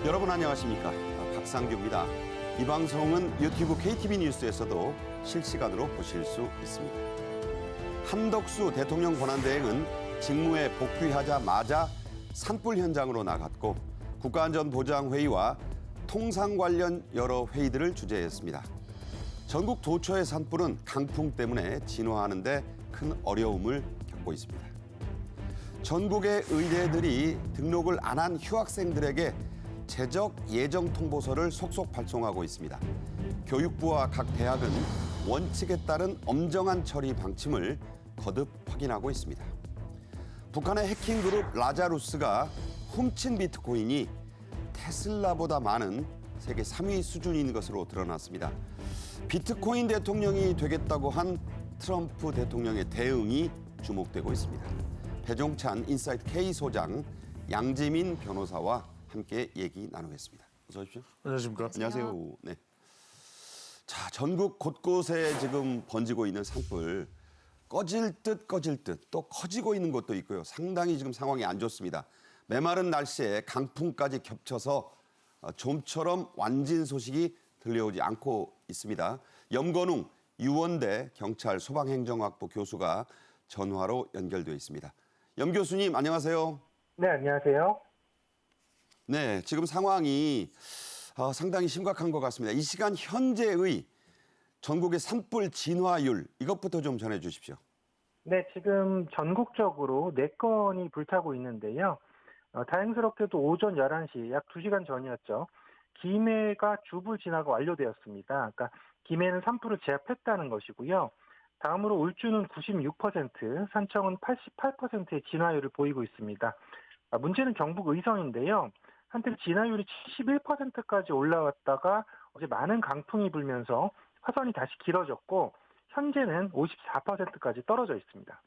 여러분 안녕하십니까? 박상규입니다. 이 방송은 유튜브 KTV 뉴스에서도 실시간으로 보실 수 있습니다. 한덕수 대통령 권한대행은 직무에 복귀하자마자 산불 현장으로 나갔고 국가안전보장회의와 통상 관련 여러 회의들을 주재했습니다. 전국 도처의 산불은 강풍 때문에 진화하는 데 큰 어려움을 겪고 있습니다. 전국의 의대들이 등록을 안 한 휴학생들에게 재적 예정 통보서를 속속 발송하고 있습니다. 교육부와 각 대학은 원칙에 따른 엄정한 처리 방침을 거듭 확인하고 있습니다. 북한의 해킹 그룹 라자루스가 훔친 비트코인이 테슬라보다 많은 세계 3위 수준인 것으로 드러났습니다. 비트코인 대통령이 되겠다고 한 트럼프 대통령의 대응이 주목되고 있습니다. 배종찬 인사이트 K 소장, 양지민 변호사와 함께 얘기 나누겠습니다. 어서 오십시오. 안녕하십니까? 안녕하세요. 네. 자, 전국 곳곳에 지금 번지고 있는 산불, 꺼질 듯 또 커지고 있는 곳도 있고요. 상당히 지금 상황이 안 좋습니다. 메마른 날씨에 강풍까지 겹쳐서 좀처럼 완진 소식이 들려오지 않고 있습니다. 염건웅 유원대 경찰 소방행정학부 교수가 전화로 연결되어 있습니다. 염 교수님 안녕하세요. 네, 안녕하세요. 네, 지금 상황이 상당히 심각한 것 같습니다. 이 시간 현재의 전국의 산불 진화율 이것부터 좀 전해 주십시오. 네, 지금 전국적으로 4건이 불타고 있는데요. 다행스럽게도 오전 11시, 약 2시간 전이었죠. 김해가 주불 진화가 완료되었습니다. 그러니까 김해는 산불을 제압했다는 것이고요. 다음으로 울주는 96%, 산청은 88%의 진화율을 보이고 있습니다. 문제는 경북 의성인데요. 한때 진화율이 71%까지 올라왔다가 어제 많은 강풍이 불면서 화선이 다시 길어졌고 현재는 54%까지 떨어져 있습니다.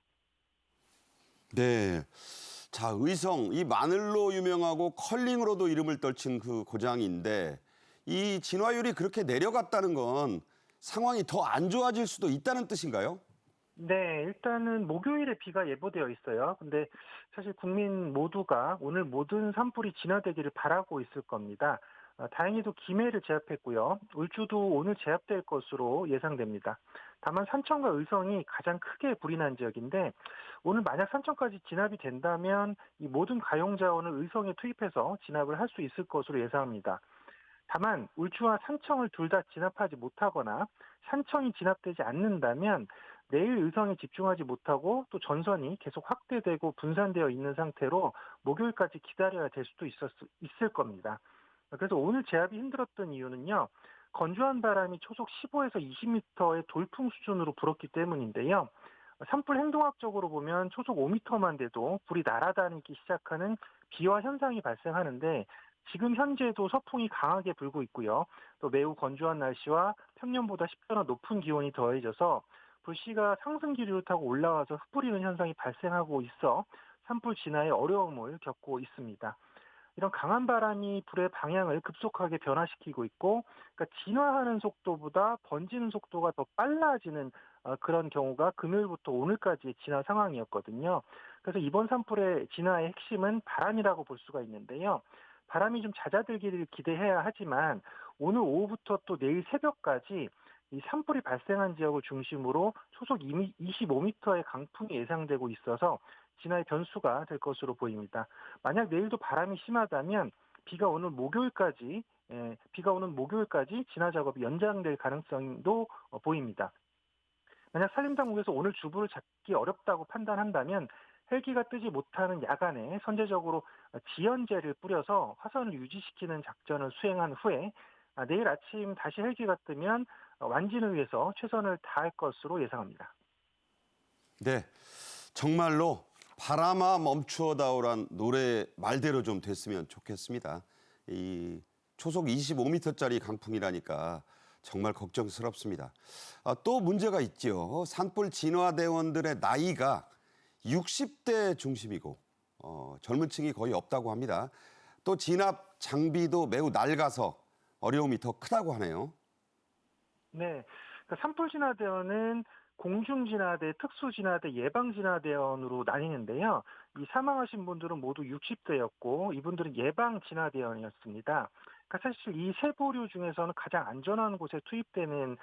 네. 자, 의성, 이 마늘로 유명하고 컬링으로도 이름을 떨친 그 고장인데 이 진화율이 그렇게 내려갔다는 건 상황이 더 안 좋아질 수도 있다는 뜻인가요? 네, 일단은 목요일에 비가 예보되어 있어요. 근데 사실 국민 모두가 오늘 모든 산불이 진화되기를 바라고 있을 겁니다. 다행히도 김해를 제압했고요. 울주도 오늘 제압될 것으로 예상됩니다. 다만 산청과 의성이 가장 크게 불이 난 지역인데 오늘 만약 산청까지 진압이 된다면 이 모든 가용 자원을 의성에 투입해서 진압을 할 수 있을 것으로 예상합니다. 다만 울주와 산청을 둘 다 진압하지 못하거나 산청이 진압되지 않는다면 내일 의성에 집중하지 못하고 또 전선이 계속 확대되고 분산되어 있는 상태로 목요일까지 기다려야 될 수도 있을 겁니다. 그래서 오늘 제압이 힘들었던 이유는요. 건조한 바람이 초속 15에서 20m의 돌풍 수준으로 불었기 때문인데요. 산불 행동학적으로 보면 초속 5m만 돼도 불이 날아다니기 시작하는 비화 현상이 발생하는데 지금 현재도 서풍이 강하게 불고 있고요. 또 매우 건조한 날씨와 평년보다 10도나 높은 기온이 더해져서 불씨가 상승 기류를 타고 올라와서 흩뿌리는 현상이 발생하고 있어 산불 진화에 어려움을 겪고 있습니다. 이런 강한 바람이 불의 방향을 급속하게 변화시키고 있고 그러니까 진화하는 속도보다 번지는 속도가 더 빨라지는 그런 경우가 금요일부터 오늘까지의 진화 상황이었거든요. 그래서 이번 산불의 진화의 핵심은 바람이라고 볼 수가 있는데요. 바람이 좀 잦아들기를 기대해야 하지만 오늘 오후부터 또 내일 새벽까지 이 산불이 발생한 지역을 중심으로 초속 25m의 강풍이 예상되고 있어서 진화의 변수가 될 것으로 보입니다. 만약 내일도 바람이 심하다면 비가 오는 목요일까지 진화 작업이 연장될 가능성도 보입니다. 만약 산림당국에서 오늘 주부를 잡기 어렵다고 판단한다면 헬기가 뜨지 못하는 야간에 선제적으로 지연제를 뿌려서 화선을 유지시키는 작전을 수행한 후에 내일 아침 다시 헬기가 뜨면 완진을 위해서 최선을 다할 것으로 예상합니다. 네. 정말로 바람아 멈추어다오란 노래 말대로 좀 됐으면 좋겠습니다. 이 초속 25m짜리 강풍이라니까 정말 걱정스럽습니다. 또 문제가 있죠. 산불 진화대원들의 나이가 60대 중심이고 젊은 층이 거의 없다고 합니다. 또 진압 장비도 매우 낡아서 어려움이 더 크다고 하네요. 네, 산불 진화대원은 공중진화대, 특수진화대, 예방진화대원으로 나뉘는데요. 이 사망하신 분들은 모두 60대였고 이분들은 예방진화대원이었습니다. 그러니까 사실 이 세 부류 중에서는 가장 안전한 곳에 투입되는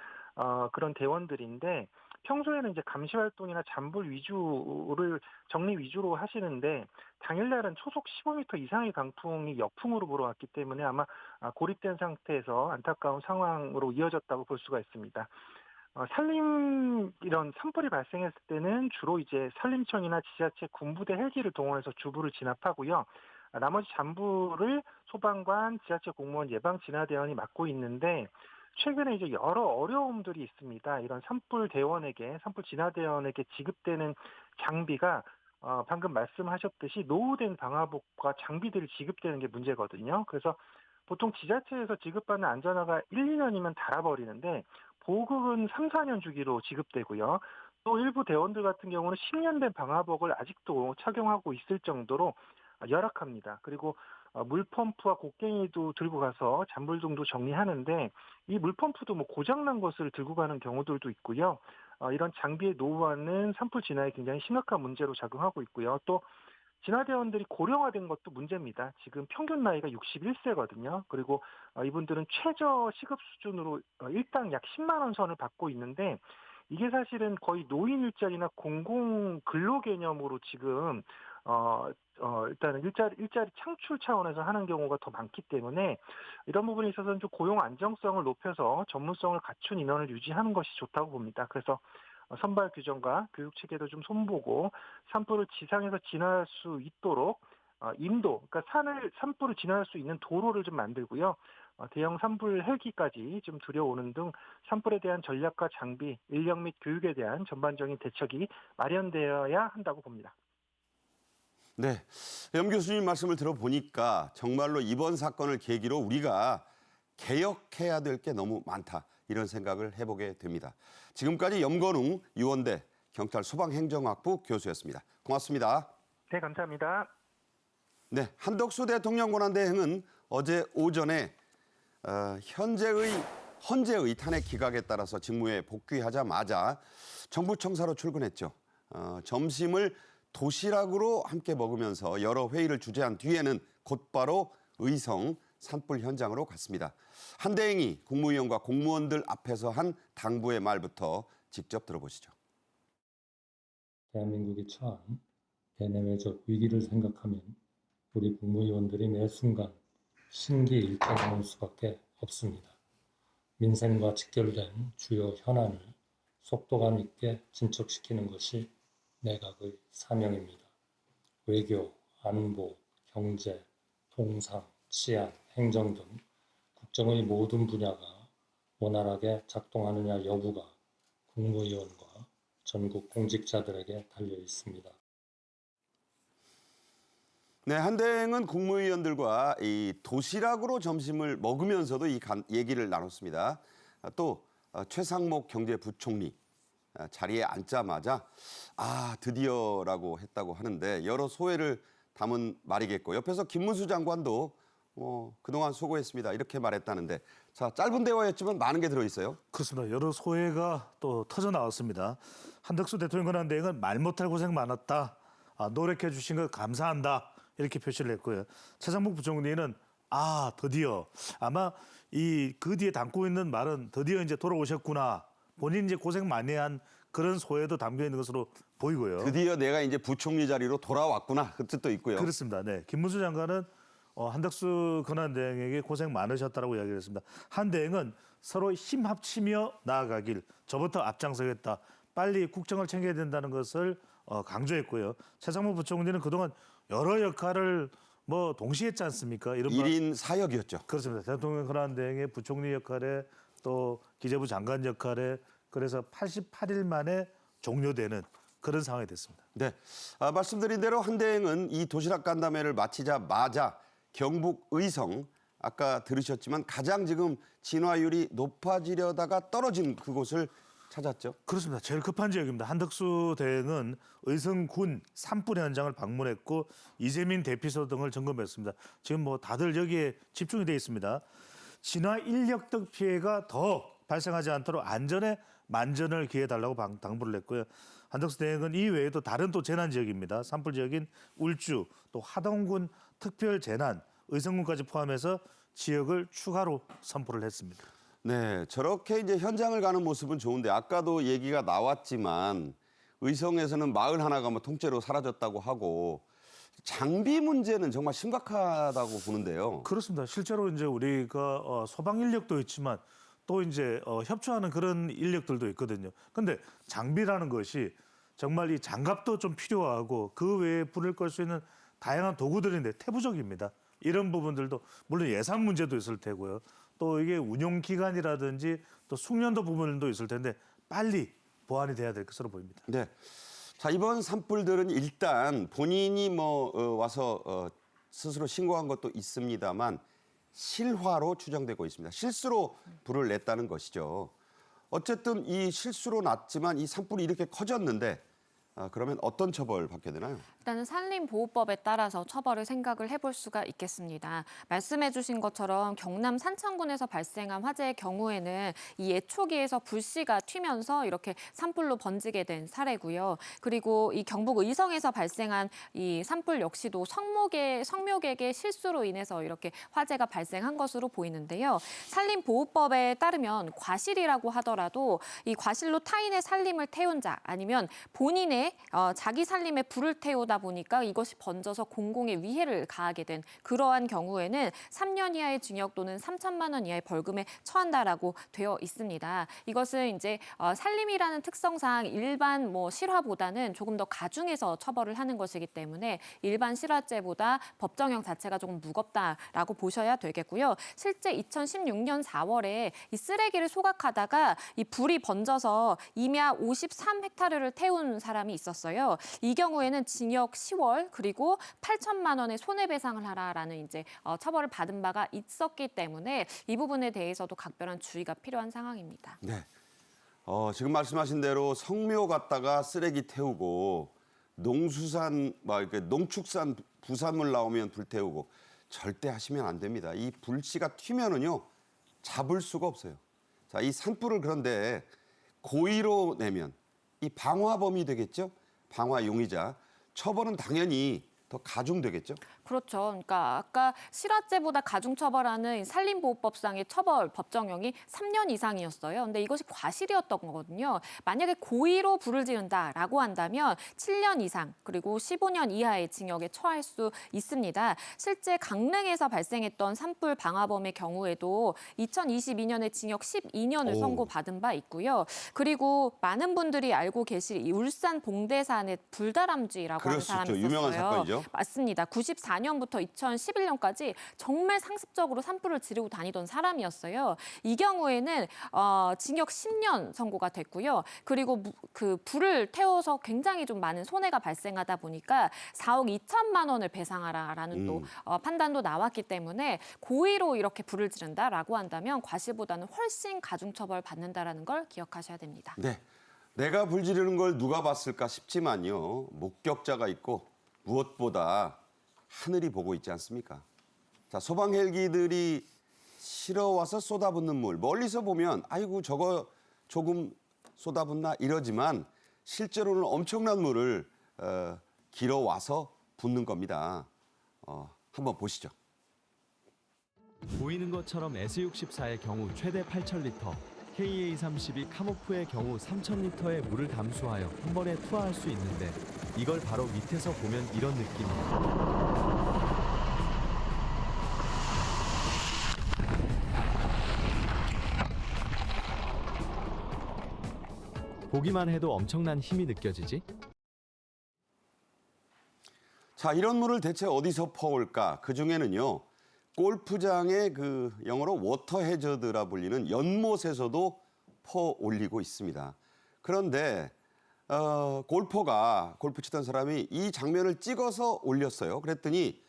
그런 대원들인데 평소에는 이제 감시 활동이나 잠불 위주를 정리 위주로 하시는데 당일날은 초속 15m 이상의 강풍이 역풍으로 불어왔기 때문에 아마 고립된 상태에서 안타까운 상황으로 이어졌다고 볼 수가 있습니다. 이런 산불이 발생했을 때는 주로 이제 산림청이나 지자체 군부대 헬기를 동원해서 주부를 진압하고요. 나머지 잠불을 소방관, 지자체 공무원, 예방진화대원이 맡고 있는데 최근에 이제 여러 어려움들이 있습니다. 이런 산불 진화대원에게 지급되는 장비가 방금 말씀하셨듯이 노후된 방화복과 장비들이 지급되는 게 문제거든요. 그래서 보통 지자체에서 지급받는 안전화가 1, 2년이면 닳아버리는데 보급은 3, 4년 주기로 지급되고요. 또 일부 대원들 같은 경우는 10년 된 방화복을 아직도 착용하고 있을 정도로 열악합니다. 그리고 물펌프와 곡괭이도 들고 가서 잔불등도 정리하는데 이 물펌프도 뭐 고장난 것을 들고 가는 경우들도 있고요. 이런 장비의 노후화는 산불 진화에 굉장히 심각한 문제로 작용하고 있고요. 또 진화대원들이 고령화된 것도 문제입니다. 지금 평균 나이가 61세거든요. 그리고 이분들은 최저 시급 수준으로 일당 약 10만 원 선을 받고 있는데 이게 사실은 거의 노인 일자리나 공공 근로 개념으로 지금 일단은 일자리 창출 차원에서 하는 경우가 더 많기 때문에 이런 부분에 있어서는 좀 고용 안정성을 높여서 전문성을 갖춘 인원을 유지하는 것이 좋다고 봅니다. 그래서 선발 규정과 교육 체계도 좀 손보고 산불을 지상에서 진화할 수 있도록 인도, 그러니까 산불을 진화할 수 있는 도로를 좀 만들고요. 대형 산불 헬기까지 좀 들여오는 등 산불에 대한 전략과 장비, 인력 및 교육에 대한 전반적인 대책이 마련되어야 한다고 봅니다. 네, 염 교수님 말씀을 들어보니까 정말로 이번 사건을 계기로 우리가 개혁해야 될 게 너무 많다. 이런 생각을 해보게 됩니다. 지금까지 염건웅 유원대 경찰 소방행정학부 교수였습니다. 고맙습니다. 네, 감사합니다. 네, 한덕수 대통령 권한대행은 어제 오전에 헌재의 탄핵 기각에 따라서 직무에 복귀하자마자 정부 청사로 출근했죠. 점심을 도시락으로 함께 먹으면서 여러 회의를 주재한 뒤에는 곧바로 의성 산불 현장으로 갔습니다. 한 대행이 국무위원과 공무원들 앞에서 한 당부의 말부터 직접 들어보시죠. 대한민국이 처한 대내외적 위기를 생각하면 우리 국무위원들이 매 순간 신기일견하는 수밖에 없습니다. 민생과 직결된 주요 현안을 속도감 있게 진척시키는 것이 내각의 사명입니다. 외교, 안보, 경제, 통상, 치안, 행정 등 국정의 모든 분야가 원활하게 작동하느냐 여부가 국무위원과 전국 공직자들에게 달려 있습니다. 네, 한 대행은 국무위원들과 이 도시락으로 점심을 먹으면서도 얘기를 나눴습니다. 또 최상목 경제부총리 자리에 앉자마자 드디어라고 했다고 하는데 여러 소회를 담은 말이겠고 옆에서 김문수 장관도 그동안 수고했습니다. 이렇게 말했다는데 자, 짧은 대화였지만 많은 게 들어있어요. 그렇습니다. 여러 소회가 또 터져 나왔습니다. 한덕수 대통령 권한대행은 말 못할 고생 많았다. 노력해 주신 것 감사한다. 이렇게 표시를 했고요. 최상목 부총리는 드디어 아마 그 뒤에 담고 있는 말은 드디어 이제 돌아오셨구나. 본인이 이제 고생 많이 한 그런 소회도 담겨 있는 것으로 보이고요. 드디어 내가 이제 부총리 자리로 돌아왔구나. 그 뜻도 있고요. 그렇습니다. 네. 김문수 장관은 한덕수 권한대행에게 고생 많으셨다라고 이야기를 했습니다. 한 대행은 서로 힘 합치며 나아가길 저부터 앞장서겠다. 빨리 국정을 챙겨야 된다는 것을 강조했고요. 최상목 부총리는 그동안 여러 역할을 동시에 했지 않습니까? 이런 1인 사역이었죠. 그렇습니다. 대통령 권한대행의 부총리 역할에 또 기재부 장관 역할에 그래서 88일 만에 종료되는 그런 상황이 됐습니다. 네, 말씀드린 대로 한 대행은 이 도시락 간담회를 마치자마자 경북 의성 아까 들으셨지만 가장 지금 진화율이 높아지려다가 떨어진 그곳을 찾았죠. 그렇습니다. 제일 급한 지역입니다. 한덕수 대행은 의성군 산불 현장을 방문했고 이재민 대피소 등을 점검했습니다. 지금 다들 여기에 집중이 되어 있습니다. 진화 인력 등 피해가 더 발생하지 않도록 안전에 만전을 기해달라고 당부를 했고요. 한덕수 대행은 이 외에도 다른 또 재난 지역입니다. 산불 지역인 울주, 또 하동군 특별 재난, 의성군까지 포함해서 지역을 추가로 선포를 했습니다. 네, 저렇게 이제 현장을 가는 모습은 좋은데 아까도 얘기가 나왔지만 의성에서는 마을 하나가 뭐 통째로 사라졌다고 하고 장비 문제는 정말 심각하다고 보는데요. 그렇습니다. 실제로 이제 우리가 소방 인력도 있지만 또 이제 협조하는 그런 인력들도 있거든요. 근데 장비라는 것이 정말 이 장갑도 좀 필요하고 그 외에 불을 끌 수 있는 다양한 도구들인데 태부적입니다. 이런 부분들도 물론 예산 문제도 있을 테고요. 또 이게 운용 기간이라든지 또 숙련도 부분도 있을 텐데 빨리 보완이 돼야 될 것으로 보입니다. 네. 자, 이번 산불들은 일단 본인이 와서 스스로 신고한 것도 있습니다만 실화로 추정되고 있습니다. 실수로 불을 냈다는 것이죠. 어쨌든 이 실수로 났지만 이 산불이 이렇게 커졌는데 그러면 어떤 처벌 받게 되나요? 일단은 산림보호법에 따라서 처벌을 생각을 해볼 수가 있겠습니다. 말씀해 주신 것처럼 경남 산천군에서 발생한 화재의 경우에는 이 예초기에서 불씨가 튀면서 이렇게 산불로 번지게 된 사례고요. 그리고 이 경북 의성에서 발생한 이 산불 역시도 성묘객의 실수로 인해서 이렇게 화재가 발생한 것으로 보이는데요. 산림보호법에 따르면 과실이라고 하더라도 이 과실로 타인의 살림을 태운 자 아니면 본인의 자기 살림에 불을 태우다 보니까 이것이 번져서 공공에 위해를 가하게 된 그러한 경우에는 3년 이하의 징역 또는 3천만 원 이하의 벌금에 처한다라고 되어 있습니다. 이것은 이제 살림이라는 특성상 일반 실화보다는 조금 더 가중해서 처벌을 하는 것이기 때문에 일반 실화죄보다 법정형 자체가 조금 무겁다라고 보셔야 되겠고요. 실제 2016년 4월에 이 쓰레기를 소각하다가 이 불이 번져서 임야 53헥타르를 태운 사람이 있었어요. 이 경우에는 징역 10월 그리고 8천만 원의 손해배상을 하라라는 이제 처벌을 받은 바가 있었기 때문에 이 부분에 대해서도 각별한 주의가 필요한 상황입니다. 네. 지금 말씀하신 대로 성묘 갔다가 쓰레기 태우고 농수산, 이렇게 농축산 부산물 나오면 불 태우고 절대 하시면 안 됩니다. 이 불씨가 튀면은요 잡을 수가 없어요. 자, 이 산불을 그런데 고의로 내면 이 방화범이 되겠죠? 방화 용의자. 처벌은 당연히 더 가중되겠죠? 그렇죠. 그러니까 아까 실화죄보다 가중처벌하는 산림보호법상의 처벌 법정형이 3년 이상이었어요. 근데 이것이 과실이었던 거거든요. 만약에 고의로 불을 지른다라고 한다면 7년 이상 그리고 15년 이하의 징역에 처할 수 있습니다. 실제 강릉에서 발생했던 산불 방화범의 경우에도 2022년에 징역 12년을 오. 선고받은 바 있고요. 그리고 많은 분들이 알고 계실 이 울산 봉대산의 불다람쥐라고 하는 그럴 수 있죠. 사람이 있었어요. 유명한 사건이죠. 맞습니다. 94년부터 2011년까지 정말 상습적으로 산불을 지르고 다니던 사람이었어요. 이 경우에는 징역 10년 선고가 됐고요. 그리고 그 불을 태워서 굉장히 좀 많은 손해가 발생하다 보니까 4억 2천만 원을 배상하라라는 또 판단도 나왔기 때문에 고의로 이렇게 불을 지른다라고 한다면 과실보다는 훨씬 가중처벌 받는다라는 걸 기억하셔야 됩니다. 네. 내가 불 지르는 걸 누가 봤을까 싶지만요. 목격자가 있고 무엇보다 하늘이 보고 있지 않습니까? 자, 소방 헬기들이 실어와서 쏟아붓는 물. 멀리서 보면 아이고 저거 조금 쏟아붓나 이러지만 실제로는 엄청난 물을 길어와서 붓는 겁니다. 한번 보시죠. 보이는 것처럼 S64의 경우 최대 8,000리터, KA-32 카모프의 경우 3,000리터의 물을 담수하여 한 번에 투하할 수 있는데 이걸 바로 밑에서 보면 이런 느낌입니다. 보기만 해도 엄청난 힘이 느껴지지? 자, 이런 물을 대체 어디서 퍼올까? 그중에는요. 골프장의 그 영어로 워터 해저드라 불리는 연못에서도 퍼올리고 있습니다. 그런데 골프 치던 사람이 이 장면을 찍어서 올렸어요. 그랬더니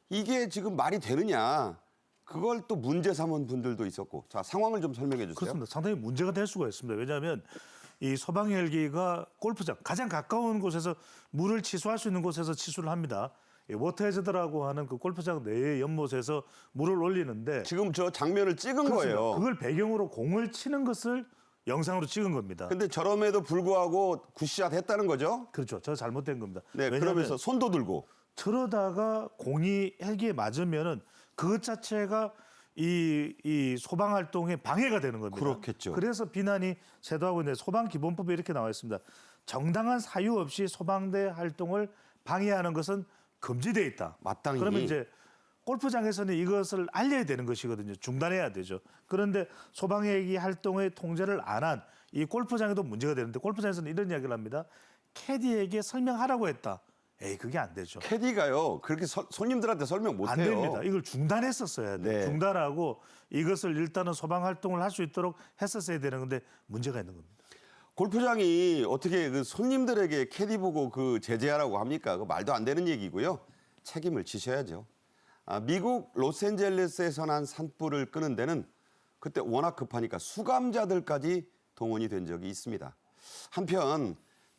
이게 지금 말이 되느냐? 그걸 또 문제 삼은 분들도 있었고. 자, 상황을 좀 설명해 주세요. 그렇습니다. 상당히 문제가 될 수가 있습니다. 왜냐하면 이 소방 헬기가 골프장 가장 가까운 곳에서 물을 치수할 수 있는 곳에서 치수를 합니다. 워터 해저드라고 하는 그 골프장 내의 연못에서 물을 올리는데 지금 저 장면을 찍은 그렇습니다. 거예요. 그걸 배경으로 공을 치는 것을 영상으로 찍은 겁니다. 근데 저럼에도 불구하고 굿샷 했다는 거죠? 그렇죠. 저 잘못된 겁니다. 네, 왜냐하면 그러면서 손도 들고. 저러다가 공이 헬기에 맞으면은 그것 자체가 이 소방 활동에 방해가 되는 겁니다. 그렇겠죠. 그래서 비난이 쇄도하고 있는데 소방기본법에 이렇게 나와 있습니다. 정당한 사유 없이 소방대 활동을 방해하는 것은 금지되어 있다. 마땅히. 그러면 이제 골프장에서는 이것을 알려야 되는 것이거든요. 중단해야 되죠. 그런데 소방헬기 활동의 통제를 안 한 이 골프장에도 문제가 되는데 골프장에서는 이런 이야기를 합니다. 캐디에게 설명하라고 했다. 에이, 그게 안 되죠. 캐디가요. 그렇게 손님들한테 설명 못 안 해요. 됩니다. 이걸 중단했었어야 돼요. 네. 중단하고 이것을 일단은 소방 활동을 할 수 있도록 했었어야 되는 건데 문제가 있는 겁니다. 골프장이 어떻게 그 손님들에게 캐디 보고 그 제재하라고 합니까? 그 말도 안 되는 얘기고요. 책임을 지셔야죠. 미국 로스앤젤레스에서 난 산불을 끄는 데는 그때 워낙 급하니까 수감자들까지 동원이 된 적이 있습니다. 한편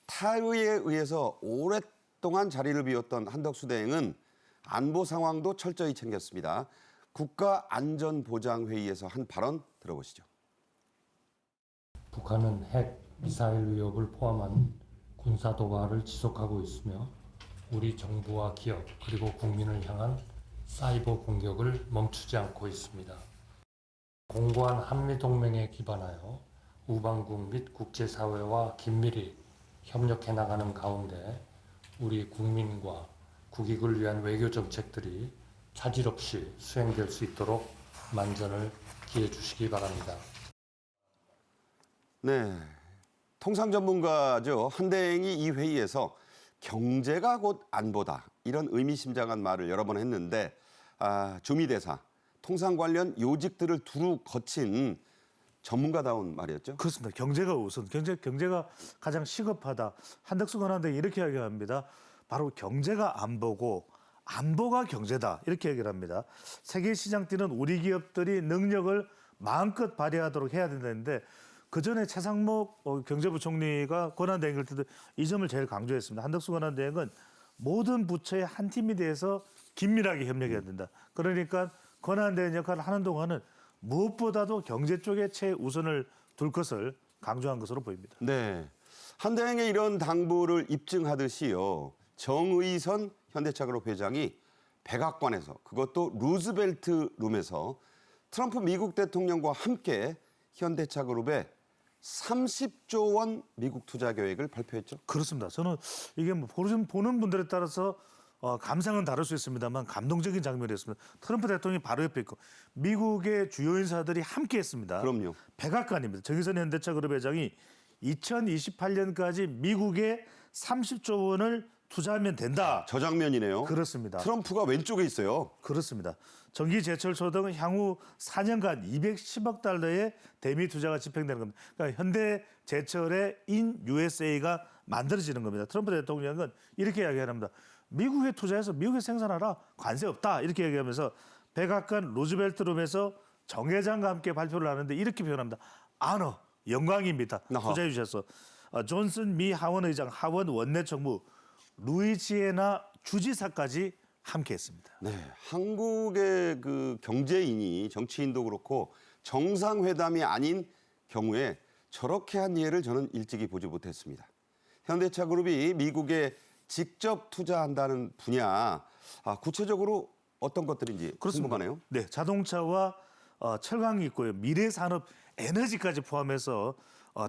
타의에 의해서 오랫동안 자리를 비웠던 한덕수 대행은 안보 상황도 철저히 챙겼습니다. 국가안전보장회의에서 한 발언 들어보시죠. 북한은 핵, 미사일 위협을 포함한 군사 도발을 지속하고 있으며 우리 정부와 기업 그리고 국민을 향한 사이버 공격을 멈추지 않고 있습니다. 공고한 한미동맹에 기반하여 우방국 및 국제사회와 긴밀히 협력해 나가는 가운데 우리 국민과 국익을 위한 외교 정책들이 차질 없이 수행될 수 있도록 만전을 기해 주시기 바랍니다. 네, 통상 전문가죠. 한대행이 이 회의에서 경제가 곧 안보다 이런 의미심장한 말을 여러 번 했는데 주미대사, 통상 관련 요직들을 두루 거친 전문가다운 말이었죠. 그렇습니다. 경제가 우선, 경제가 가장 시급하다. 한덕수 권한대행이 이렇게 이야기합니다. 바로 경제가 안보고 안보가 경제다. 이렇게 얘기를 합니다. 세계 시장 뛰는 우리 기업들이 능력을 마음껏 발휘하도록 해야 된다는데 그전에 최상목 경제부총리가 권한대행을 때도 이 점을 제일 강조했습니다. 한덕수 권한대행은 모든 부처의 한 팀이 돼서 긴밀하게 협력해야 된다. 그러니까 권한대행 역할을 하는 동안은 무엇보다도 경제 쪽에 최우선을 둘 것을 강조한 것으로 보입니다. 네, 한대행의 이런 당부를 입증하듯이요. 정의선 현대차그룹 회장이 백악관에서 그것도 루즈벨트 룸에서 트럼프 미국 대통령과 함께 현대차그룹에 30조 원 미국 투자 계획을 발표했죠. 그렇습니다. 저는 이게 뭐 보는 분들에 따라서 감상은 다를 수 있습니다만 감동적인 장면이었습니다. 트럼프 대통령이 바로 옆에 있고 미국의 주요 인사들이 함께했습니다. 그럼요. 백악관입니다. 정의선 현대차그룹 회장이 2028년까지 미국에 30조 원을 투자하면 된다. 저 장면이네요. 그렇습니다. 트럼프가 왼쪽에 있어요. 그렇습니다. 전기 제철소 등 향후 4년간 210억 달러의 대미 투자가 집행되는 겁니다. 그러니까 현대 제철의 인 USA가 만들어지는 겁니다. 트럼프 대통령은 이렇게 이야기합니다. 미국에 투자해서 미국에 생산하라. 관세 없다. 이렇게 얘기하면서 백악관 루즈벨트룸에서 정 회장과 함께 발표를 하는데 이렇게 표현합니다. 아너 영광입니다. 투자해 주셔서 존슨 미 하원 의장, 하원 원내 총무, 루이지애나 주지사까지 함께했습니다. 네, 한국의 그 경제인이 정치인도 그렇고 정상회담이 아닌 경우에 저렇게 한 예를 저는 일찍이 보지 못했습니다. 현대차그룹이 미국에 직접 투자한다는 분야, 구체적으로 어떤 것들인지 궁금하네요. 네, 자동차와 철강이 있고요, 미래산업, 에너지까지 포함해서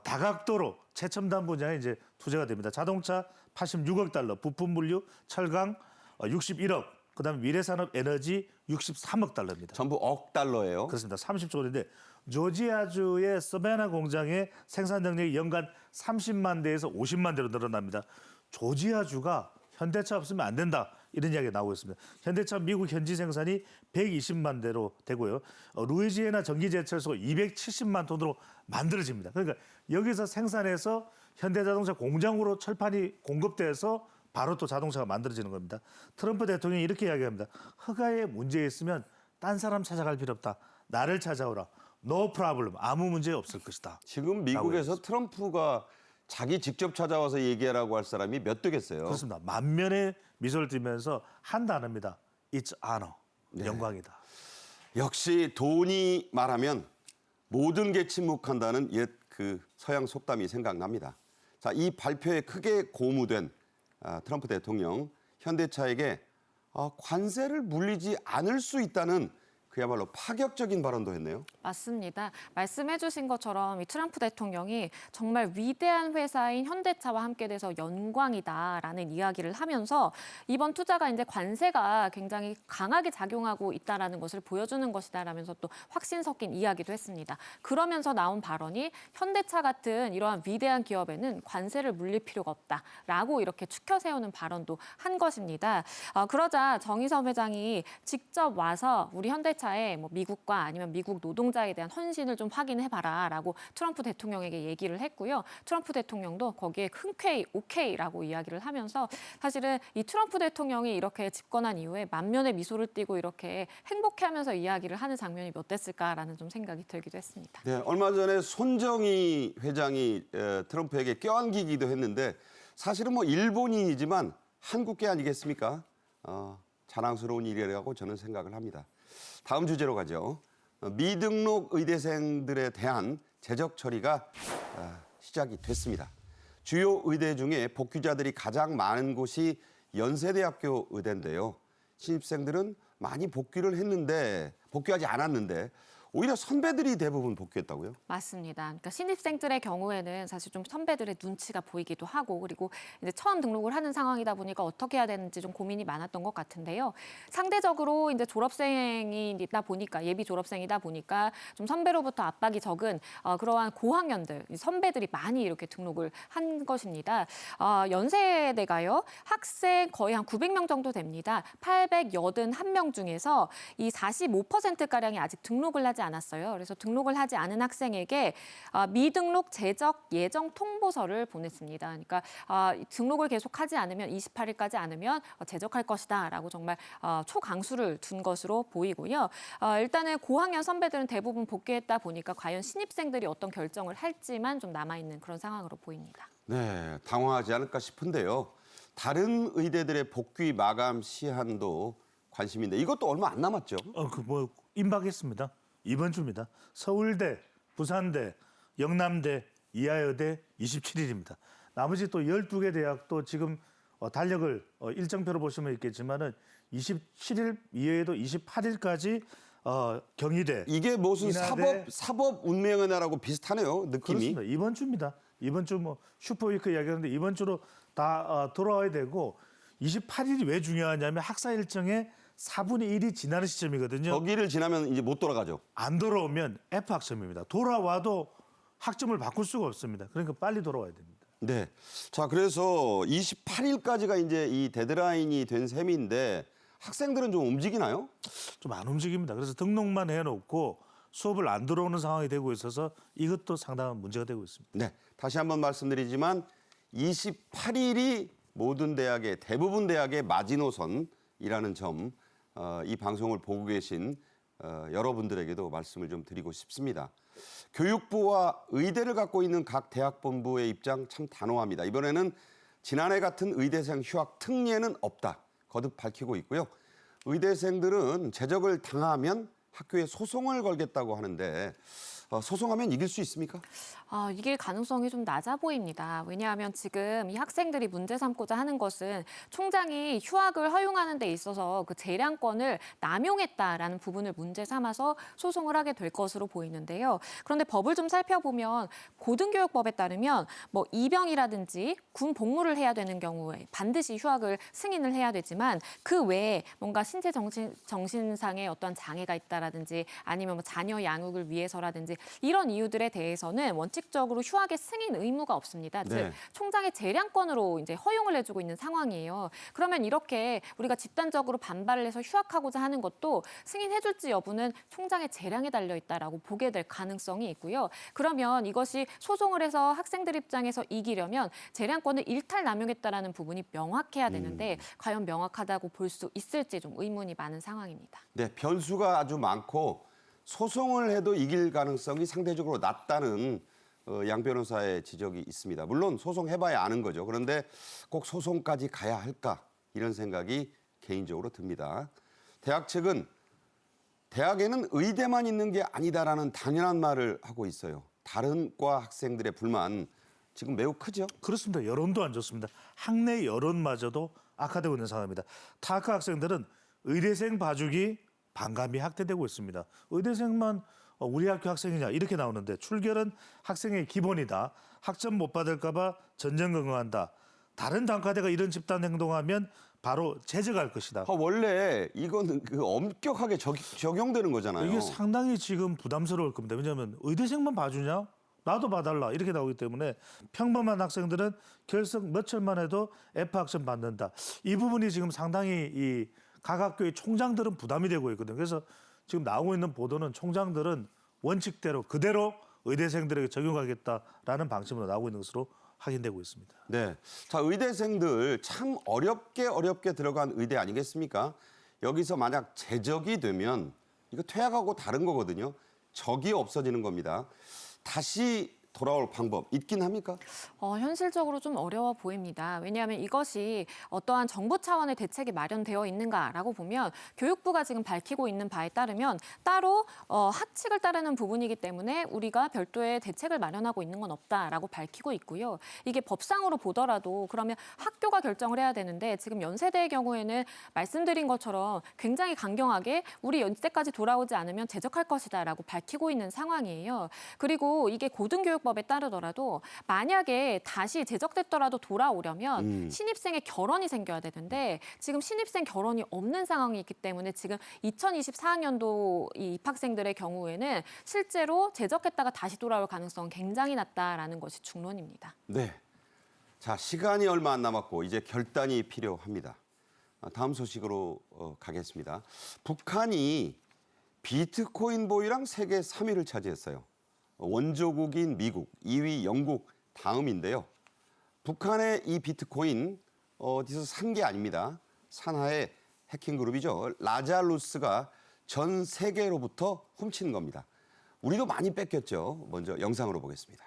다각도로 최첨단 분야에 이제 투자가 됩니다. 자동차 86억 달러, 부품 물류, 철강 61억, 그다음에 미래산업 에너지 63억 달러입니다. 전부 억 달러예요. 그렇습니다. 30조 원인데 조지아주의 서베나 공장의 생산 능력이 연간 30만 대에서 50만 대로 늘어납니다. 조지아주가 현대차 없으면 안 된다. 이런 이야기가 나오고 있습니다. 현대차 미국 현지 생산이 120만 대로 되고요. 루이지애나 전기제철소 270만 톤으로 만들어집니다. 그러니까 여기서 생산해서 현대자동차 공장으로 철판이 공급돼서 바로 또 자동차가 만들어지는 겁니다. 트럼프 대통령이 이렇게 이야기합니다. 허가에 문제 있으면 딴 사람 찾아갈 필요 없다. 나를 찾아오라. No problem. 아무 문제 없을 것이다. 지금 미국에서 트럼프가 자기 직접 찾아와서 얘기하라고 할 사람이 몇 되겠어요. 그렇습니다. 만면의 미소를 띠면서 한 단어입니다. It's honor. 네. 영광이다. 역시 돈이 말하면 모든 게 침묵한다는 옛 그 서양 속담이 생각납니다. 자, 이 발표에 크게 고무된 트럼프 대통령, 현대차에게 관세를 물리지 않을 수 있다는 그야말로 파격적인 발언도 했네요. 맞습니다. 말씀해 주신 것처럼 이 트럼프 대통령이 정말 위대한 회사인 현대차와 함께 돼서 영광이다라는 이야기를 하면서 이번 투자가 이제 관세가 굉장히 강하게 작용하고 있다라는 것을 보여주는 것이다라면서 또 확신 섞인 이야기도 했습니다. 그러면서 나온 발언이 현대차 같은 이러한 위대한 기업에는 관세를 물릴 필요가 없다라고 이렇게 추켜 세우는 발언도 한 것입니다. 그러자 정의선 회장이 직접 와서 우리 현대차에 뭐 미국과 아니면 미국 노동자에 대한 헌신을 좀 확인해봐라라고 트럼프 대통령에게 얘기를 했고요. 트럼프 대통령도 거기에 흔쾌히 오케이라고 이야기를 하면서 사실은 이 트럼프 대통령이 이렇게 집권한 이후에 만면의 미소를 띠고 이렇게 행복해하면서 이야기를 하는 장면이 몇 됐을까라는 좀 생각이 들기도 했습니다. 네, 얼마 전에 손정희 회장이 트럼프에게 껴안기기도 했는데 사실은 뭐 일본인이지만 한국계 아니겠습니까? 자랑스러운 일이라고 저는 생각을 합니다. 다음 주제로 가죠. 미등록 의대생들에 대한 재적 처리가 시작이 됐습니다. 주요 의대 중에 복귀자들이 가장 많은 곳이 연세대학교 의대인데요. 신입생들은 많이 복귀하지 않았는데 오히려 선배들이 대부분 복귀했다고요? 맞습니다. 그러니까 신입생들의 경우에는 사실 좀 선배들의 눈치가 보이기도 하고 그리고 이제 처음 등록을 하는 상황이다 보니까 어떻게 해야 되는지 좀 고민이 많았던 것 같은데요. 상대적으로 이제 졸업생이다 보니까 예비 졸업생이다 보니까 좀 선배로부터 압박이 적은 그러한 고학년들 선배들이 많이 이렇게 등록을 한 것입니다. 연세대가요 학생 거의 한 900명 정도 됩니다. 881명 중에서 이 45%가량이 아직 등록을 하지 않았어요. 그래서 등록을 하지 않은 학생에게 미등록 재적 예정 통보서를 보냈습니다. 그러니까 등록을 계속하지 않으면 28일까지 않으면 재적할 것이다라고 정말 초강수를 둔 것으로 보이고요. 일단은 고학년 선배들은 대부분 복귀했다 보니까 과연 신입생들이 어떤 결정을 할지만 좀 남아있는 그런 상황으로 보입니다. 네, 당황하지 않을까 싶은데요. 다른 의대들의 복귀 마감 시한도 관심인데 이것도 얼마 안 남았죠? 임박했습니다. 이번 주입니다. 서울대, 부산대, 영남대, 이하여대 27일입니다. 나머지 또 12개 대학도 지금 달력을 일정표로 보시면 있겠지만은 27일 이외에도 28일까지 경희대 이게 무슨 인하대, 사법 운명의 날하고 비슷하네요, 느낌이. 그렇습니다. 이번 주입니다. 이번 주 뭐 슈퍼위크 이야기하는데 이번 주로 다 돌아와야 되고 28일이 왜 중요하냐면 학사 일정의 4분의 1이 지나는 시점이거든요. 저기를 지나면 이제 못 돌아가죠. 안 돌아오면 F 학점입니다. 돌아와도 학점을 바꿀 수가 없습니다. 그러니까 빨리 돌아와야 됩니다. 네. 자, 그래서 28일까지가 이제 이 데드라인이 된 셈인데 학생들은 좀 움직이나요? 좀 안 움직입니다. 그래서 등록만 해놓고 수업을 안 들어오는 상황이 되고 있어서 이것도 상당한 문제가 되고 있습니다. 네. 다시 한번 말씀드리지만 28일이 모든 대학의 대부분 대학의 마지노선이라는 점 이 방송을 보고 계신 여러분들에게도 말씀을 좀 드리고 싶습니다. 교육부와 의대를 갖고 있는 각 대학본부의 입장 참 단호합니다. 이번에는 지난해 같은 의대생 휴학 특례는 없다. 거듭 밝히고 있고요. 의대생들은 재적을 당하면 학교에 소송을 걸겠다고 하는데 소송하면 이길 수 있습니까? 이길 가능성이 좀 낮아 보입니다. 왜냐하면 지금 이 학생들이 문제 삼고자 하는 것은 총장이 휴학을 허용하는 데 있어서 그 재량권을 남용했다라는 부분을 문제 삼아서 소송을 하게 될 것으로 보이는데요. 그런데 법을 좀 살펴보면 고등교육법에 따르면 뭐 입영이라든지 군 복무를 해야 되는 경우에 반드시 휴학을 승인을 해야 되지만 그 외에 뭔가 신체 정신상의 어떤 장애가 있다라든지 아니면 뭐 자녀 양육을 위해서라든지 이런 이유들에 대해서는 원칙적으로 휴학의 승인 의무가 없습니다. 네. 즉 총장의 재량권으로 이제 허용을 해주고 있는 상황이에요. 그러면 이렇게 우리가 집단적으로 반발을 해서 휴학하고자 하는 것도 승인해줄지 여부는 총장의 재량에 달려 있다라고 보게 될 가능성이 있고요. 그러면 이것이 소송을 해서 학생들 입장에서 이기려면 재량권을 일탈 남용했다라는 부분이 명확해야 되는데 과연 명확하다고 볼 수 있을지 좀 의문이 많은 상황입니다. 네, 변수가 아주 많고 소송을 해도 이길 가능성이 상대적으로 낮다는 양 변호사의 지적이 있습니다. 물론 소송해봐야 아는 거죠. 그런데 꼭 소송까지 가야 할까 이런 생각이 개인적으로 듭니다. 대학 측은 대학에는 의대만 있는 게 아니다라는 당연한 말을 하고 있어요. 다른 과 학생들의 불만 지금 매우 크죠? 그렇습니다. 여론도 안 좋습니다. 학내 여론마저도 악화되고 있는 상황입니다. 타학과 학생들은 의대생 봐주기 반감이 확대되고 있습니다. 의대생만 우리 학교 학생이냐 이렇게 나오는데 출결은 학생의 기본이다. 학점 못 받을까 봐 전전긍긍한다. 다른 단과대가 이런 집단 행동하면 바로 제적할 것이다. 원래 이거는 그 엄격하게 적용되는 거잖아요. 이게 상당히 지금 부담스러울 겁니다. 왜냐하면 의대생만 봐주냐? 나도 봐달라 이렇게 나오기 때문에 평범한 학생들은 결석 몇 철만 해도 F 학점 받는다. 이 부분이 지금 상당히 이 각 학교의 총장들은 부담이 되고 있거든요. 그래서 지금 나오고 있는 보도는 총장들은 원칙대로 그대로 의대생들에게 적용하겠다라는 방침으로 나오고 있는 것으로 확인되고 있습니다. 네. 자, 의대생들 참 어렵게 들어간 의대 아니겠습니까? 여기서 만약 제적이 되면 이거 퇴학하고 다른 거거든요. 적이 없어지는 겁니다. 다시 돌아올 방법 있긴 합니까? 현실적으로 좀 어려워 보입니다. 왜냐하면 이것이 어떠한 정부 차원의 대책이 마련되어 있는가라고 보면 교육부가 지금 밝히고 있는 바에 따르면 따로 학칙을 따르는 부분이기 때문에 우리가 별도의 대책을 마련하고 있는 건 없다라고 밝히고 있고요. 이게 법상으로 보더라도 그러면 학교가 결정을 해야 되는데 지금 연세대의 경우에는 말씀드린 것처럼 굉장히 강경하게 우리 연세까지 돌아오지 않으면 제적할 것이다라고 밝히고 있는 상황이에요. 그리고 이게 고등교육법에 따르더라도 만약에 다시 제적됐더라도 돌아오려면 신입생의 결혼이 생겨야 되는데 지금 신입생 결혼이 없는 상황이기 때문에 지금 2024학년도 이 입학생들의 경우에는 실제로 제적했다가 다시 돌아올 가능성은 굉장히 낮다라는 것이 중론입니다. 네. 자, 시간이 얼마 안 남았고 이제 결단이 필요합니다. 다음 소식으로 가겠습니다. 북한이 비트코인 보유량 세계 3위를 차지했어요. 원조국인 미국, 2위 영국 다음인데요. 북한의 이 비트코인 어디서 산 게 아닙니다. 산하의 해킹 그룹이죠. 라자루스가 전 세계로부터 훔친 겁니다. 우리도 많이 뺏겼죠. 먼저 영상으로 보겠습니다.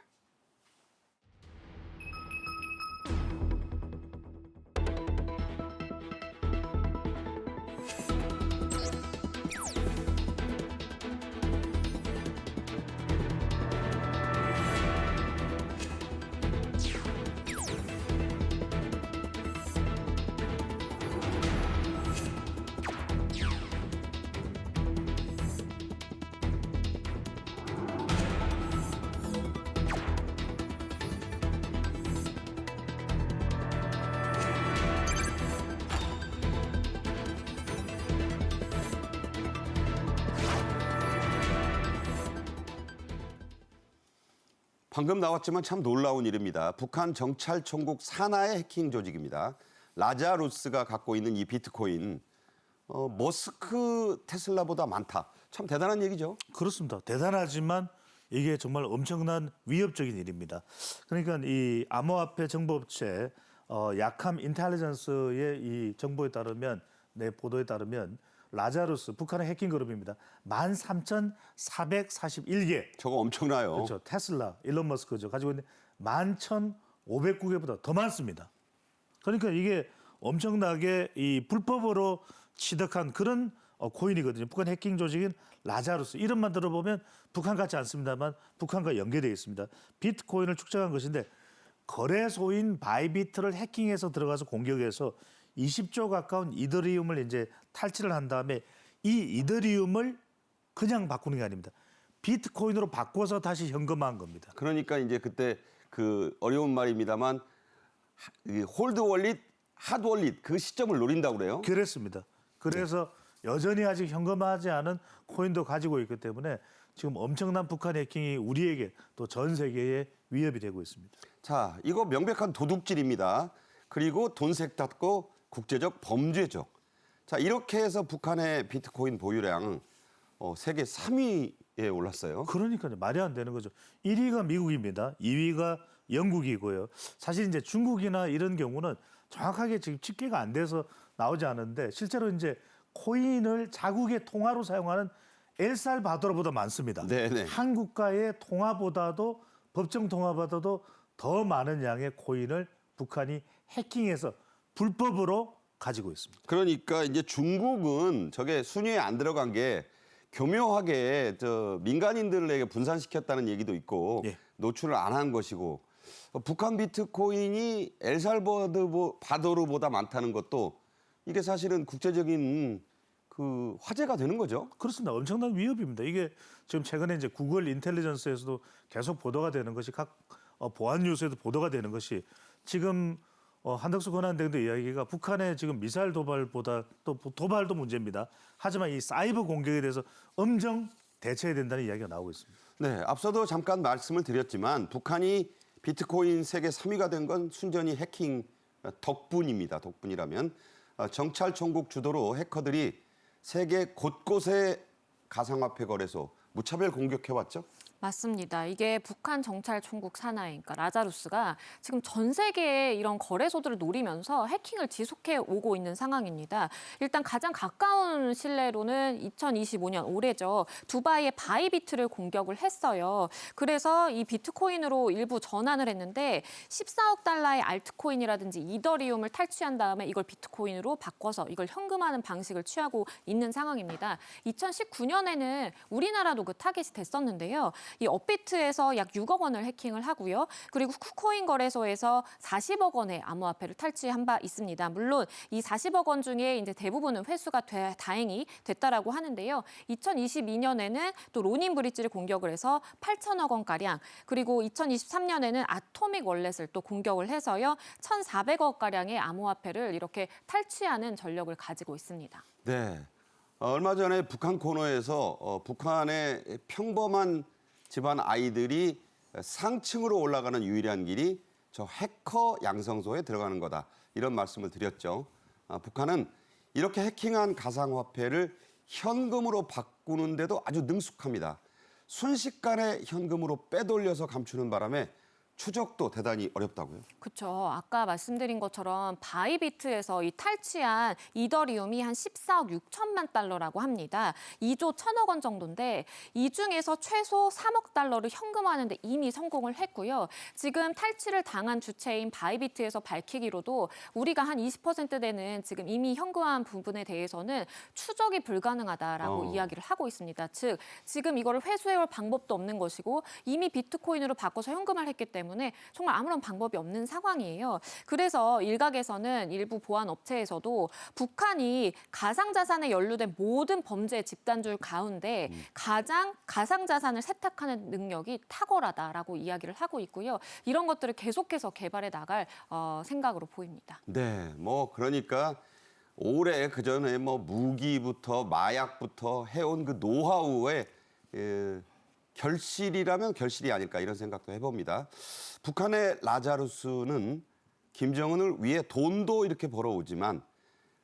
방금 나왔지만 참 놀라운 일입니다. 북한 정찰총국 산하의 해킹 조직입니다. 라자루스가 갖고 있는 이 비트코인, 머스크 테슬라보다 많다. 참 대단한 얘기죠. 그렇습니다. 대단하지만 이게 정말 엄청난 위협적인 일입니다. 그러니까 이 암호화폐 정보업체 약함 인텔리전스의 이 정보에 따르면 보도에 따르면 라자루스 북한의 해킹 그룹입니다. 13,441개. 저거 엄청나요. 그렇죠. 테슬라, 일론 머스크죠. 가지고 있는 11,500개보다 더 많습니다. 그러니까 이게 엄청나게 이 불법으로 취득한 그런 코인이거든요. 북한 해킹 조직인 라자루스. 이름만 들어보면 북한 같지 않습니다만 북한과 연계되어 있습니다. 비트코인을 축적한 것인데 거래소인 바이비트를 해킹해서 들어가서 공격해서 20조 가까운 이더리움을 이제 탈취를 한 다음에 이 이더리움을 그냥 바꾸는 게 아닙니다. 비트코인으로 바꿔서 다시 현금화한 겁니다. 그러니까 이제 그때 그 어려운 말입니다만 홀드 월릿, 핫 월릿 그 시점을 노린다고 그래요. 그랬습니다. 그래서 여전히 아직 현금화하지 않은 코인도 가지고 있기 때문에 지금 엄청난 북한 해킹이 우리에게 또 전 세계에 위협이 되고 있습니다. 자, 이거 명백한 도둑질입니다. 그리고 돈 세탁도 국제적 범죄죠. 자, 이렇게 해서 북한의 비트코인 보유량 세계 3위에 올랐어요. 그러니까요. 말이 안 되는 거죠. 1위가 미국입니다. 2위가 영국이고요. 사실 이제 중국이나 이런 경우는 정확하게 지금 집계가 안 돼서 나오지 않은데 실제로 이제 코인을 자국의 통화로 사용하는 엘살바도르보다 많습니다. 네네. 한국과의 통화보다도 법정 통화보다도 더 많은 양의 코인을 북한이 해킹해서 불법으로 가지고 있습니다. 그러니까 이제 중국은 저게 순위에 안 들어간 게 교묘하게 민간인들에게 분산시켰다는 얘기도 있고 예. 노출을 안 한 것이고 북한 비트코인이 엘살바도르보다 많다는 것도 이게 사실은 국제적인 그 화제가 되는 거죠. 그렇습니다. 엄청난 위협입니다. 이게 지금 최근에 이제 구글 인텔리전스에서도 계속 보도가 되는 것이 각 보안 뉴스에도 보도가 되는 것이 지금 한덕수 권한대행도 이야기가 북한의 지금 미사일 도발보다 또 도발도 문제입니다. 하지만 이 사이버 공격에 대해서 엄정 대처해야 된다는 이야기가 나오고 있습니다. 네, 앞서도 잠깐 말씀을 드렸지만 북한이 비트코인 세계 3위가 된 건 순전히 해킹 덕분입니다. 덕분이라면 정찰총국 주도로 해커들이 세계 곳곳에 가상화폐 거래소 무차별 공격해왔죠. 맞습니다. 이게 북한 정찰총국 사나이, 그러니까 라자루스가 지금 전 세계의 이런 거래소들을 노리면서 해킹을 지속해 오고 있는 상황입니다. 일단 가장 가까운 신뢰로는 2025년 올해죠. 두바이의 바이비트를 공격을 했어요. 그래서 이 비트코인으로 일부 전환을 했는데 14억 달러의 알트코인이라든지 이더리움을 탈취한 다음에 이걸 비트코인으로 바꿔서 이걸 현금화하는 방식을 취하고 있는 상황입니다. 2019년에는 우리나라도 그 타겟이 됐었는데요. 이 업비트에서 약 6억 원을 해킹을 하고요. 그리고 쿠코인 거래소에서 40억 원의 암호화폐를 탈취한 바 있습니다. 물론 이 40억 원 중에 이제 대부분은 회수가 다행히 됐다라고 하는데요. 2022년에는 또 로닌 브릿지를 공격을 해서 8천억 원가량, 그리고 2023년에는 아토믹 월렛을 또 공격을 해서요. 1,400억 가량의 암호화폐를 이렇게 탈취하는 전력을 가지고 있습니다. 네, 얼마 전에 북한 코너에서 북한의 평범한 집안 아이들이 상층으로 올라가는 유일한 길이 저 해커 양성소에 들어가는 거다. 이런 말씀을 드렸죠. 북한은 이렇게 해킹한 가상화폐를 현금으로 바꾸는데도 아주 능숙합니다. 순식간에 현금으로 빼돌려서 감추는 바람에 추적도 대단히 어렵다고요? 그렇죠. 아까 말씀드린 것처럼 바이비트에서 이 탈취한 이더리움이 한 14억 6천만 달러라고 합니다. 2조 1천억 원 정도인데 이 중에서 최소 3억 달러를 현금화하는데 이미 성공을 했고요. 지금 탈취를 당한 주체인 바이비트에서 밝히기로도 우리가 한 20% 되는 지금 이미 현금화한 부분에 대해서는 추적이 불가능하다라고 이야기를 하고 있습니다. 즉 지금 이거를 회수해올 방법도 없는 것이고 이미 비트코인으로 바꿔서 현금화를 했기 때문에 정말 아무런 방법이 없는 상황이에요. 그래서 일각에서는 일부 보안 업체에서도 북한이 가상자산에 연루된 모든 범죄 집단줄 가운데 가장 가상자산을 세탁하는 능력이 탁월하다라고 이야기를 하고 있고요. 이런 것들을 계속해서 개발해 나갈 생각으로 보입니다. 네, 그러니까 올해 그 전에 무기부터 마약부터 해온 그 노하우에 결실이라면 결실이 아닐까 이런 생각도 해봅니다. 북한의 라자루스는 김정은을 위해 돈도 이렇게 벌어오지만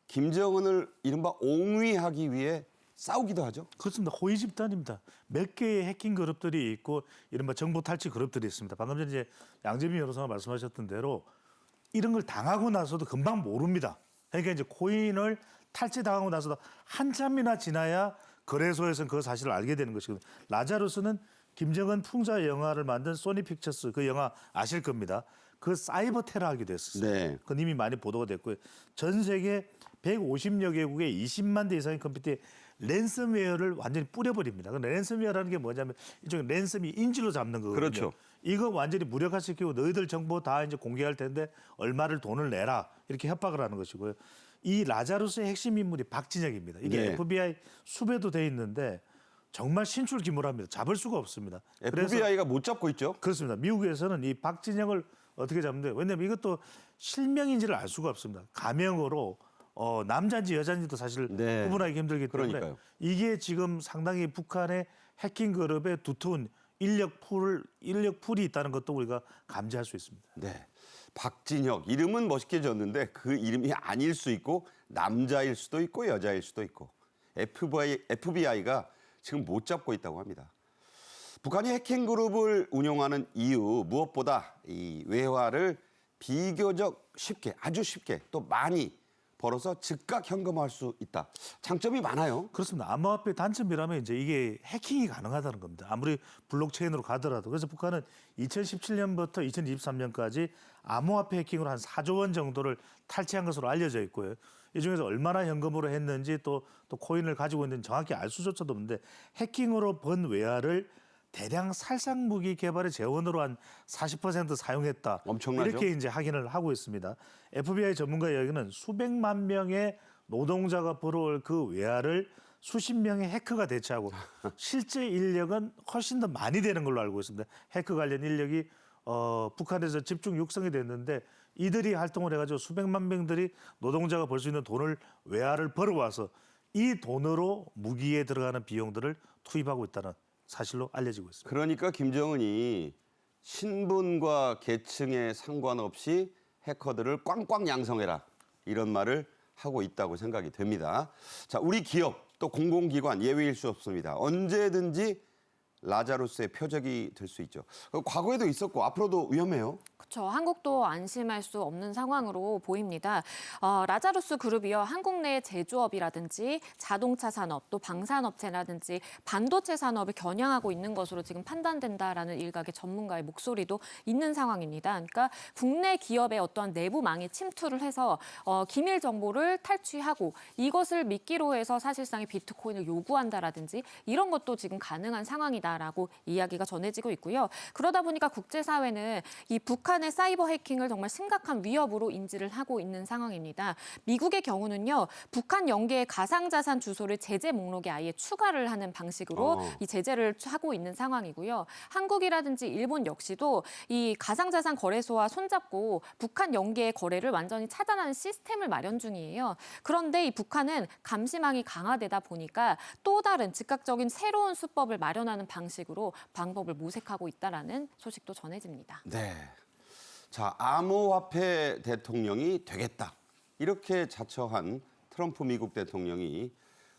김정은을 이른바 옹위하기 위해 싸우기도 하죠. 그렇습니다. 호위 집단입니다. 몇 개의 해킹 그룹들이 있고 이른바 정보 탈취 그룹들이 있습니다. 방금 전에 이제 양재민 변호사가 말씀하셨던 대로 이런 걸 당하고 나서도 금방 모릅니다. 그러니까 이제 코인을 탈취당하고 나서도 한참이나 지나야 거래소에서는 그 사실을 알게 되는 것이거든요. 라자루스는 김정은 풍자 영화를 만든 소니 픽처스 그 영화 아실 겁니다. 그 사이버 테러하기도 했었어요. 네. 그건 이미 많이 보도가 됐고요. 전 세계 150여 개국의 20만 대 이상의 컴퓨터에 랜섬웨어를 완전히 뿌려버립니다. 그 랜섬웨어라는 게 뭐냐면 이쪽 랜섬이 인질로 잡는 거거든요. 그렇죠. 이거 완전히 무력화시키고 너희들 정보 다 이제 공개할 텐데 얼마를 돈을 내라 이렇게 협박을 하는 것이고요. 이 라자루스의 핵심 인물이 박진혁입니다. 이게 네. FBI 수배도 돼 있는데 정말 신출귀몰합니다. 잡을 수가 없습니다. FBI가 못 잡고 있죠. 그렇습니다. 미국에서는 이 박진영을 어떻게 잡는데 왜냐하면 이것도 실명인지를 알 수가 없습니다. 가명으로 남자인지 여자인지도 사실 네. 구분하기 힘들기 때문에 그러니까요. 이게 지금 상당히 북한의 해킹 그룹의 두터운 인력 풀이 있다는 것도 우리가 감지할 수 있습니다. 네. 박진혁 이름은 멋있게 졌는데 그 이름이 아닐 수 있고 남자일 수도 있고 여자일 수도 있고 FBI가 지금 못 잡고 있다고 합니다. 북한이 해킹 그룹을 운영하는 이유 무엇보다 이 외화를 비교적 쉽게 아주 쉽게 또 많이 벌어서 즉각 현금화할 수 있다. 장점이 많아요. 그렇습니다. 암호화폐 단점이라면 이제 이게 해킹이 가능하다는 겁니다. 아무리 블록체인으로 가더라도. 그래서 북한은 2017년부터 2023년까지 암호화폐 해킹으로 한 4조 원 정도를 탈취한 것으로 알려져 있고요. 이 중에서 얼마나 현금으로 했는지 또 코인을 가지고 있는지 정확히 알 수조차도 없는데 해킹으로 번 외화를 대량 살상 무기 개발의 재원으로 한 40% 사용했다. 엄청나죠? 이렇게 이제 확인을 하고 있습니다. FBI 전문가 이야기는 수백만 명의 노동자가 벌어올 그 외화를 수십 명의 해커가 대체하고 실제 인력은 훨씬 더 많이 되는 걸로 알고 있습니다. 해커 관련 인력이 북한에서 집중 육성이 됐는데 이들이 활동을 해가지고 수백만 명들이 노동자가 벌 수 있는 돈을 외화를 벌어와서 이 돈으로 무기에 들어가는 비용들을 투입하고 있다는 사실로 알려지고 있습니다. 그러니까 김정은이 신분과 계층에 상관없이 해커들을 꽝꽝 양성해라 이런 말을 하고 있다고 생각이 됩니다. 자, 우리 기업 또 공공기관 예외일 수 없습니다. 언제든지 라자루스의 표적이 될 수 있죠. 과거에도 있었고 앞으로도 위험해요. 그렇죠. 한국도 안심할 수 없는 상황으로 보입니다. 라자루스 그룹이요. 한국 내 제조업이라든지 자동차 산업, 또 방산업체라든지 반도체 산업을 겨냥하고 있는 것으로 지금 판단된다라는 일각의 전문가의 목소리도 있는 상황입니다. 그러니까 국내 기업의 어떠한 내부망에 침투를 해서 기밀 정보를 탈취하고 이것을 미끼로 해서 사실상의 비트코인을 요구한다라든지 이런 것도 지금 가능한 상황이다라고 이야기가 전해지고 있고요. 그러다 보니까 국제사회는 이 북한의 사이버 해킹을 정말 심각한 위협으로 인지를 하고 있는 상황입니다. 미국의 경우는요, 북한 연계의 가상자산 주소를 제재 목록에 아예 추가를 하는 방식으로 이 제재를 하고 있는 상황이고요. 한국이라든지 일본 역시도 이 가상자산 거래소와 손잡고 북한 연계의 거래를 완전히 차단하는 시스템을 마련 중이에요. 그런데 이 북한은 감시망이 강화되다 보니까 또 다른 즉각적인 새로운 수법을 마련하는 방식으로 방법을 모색하고 있다라는 소식도 전해집니다. 네. 자, 암호화폐 대통령이 되겠다. 이렇게 자처한 트럼프 미국 대통령이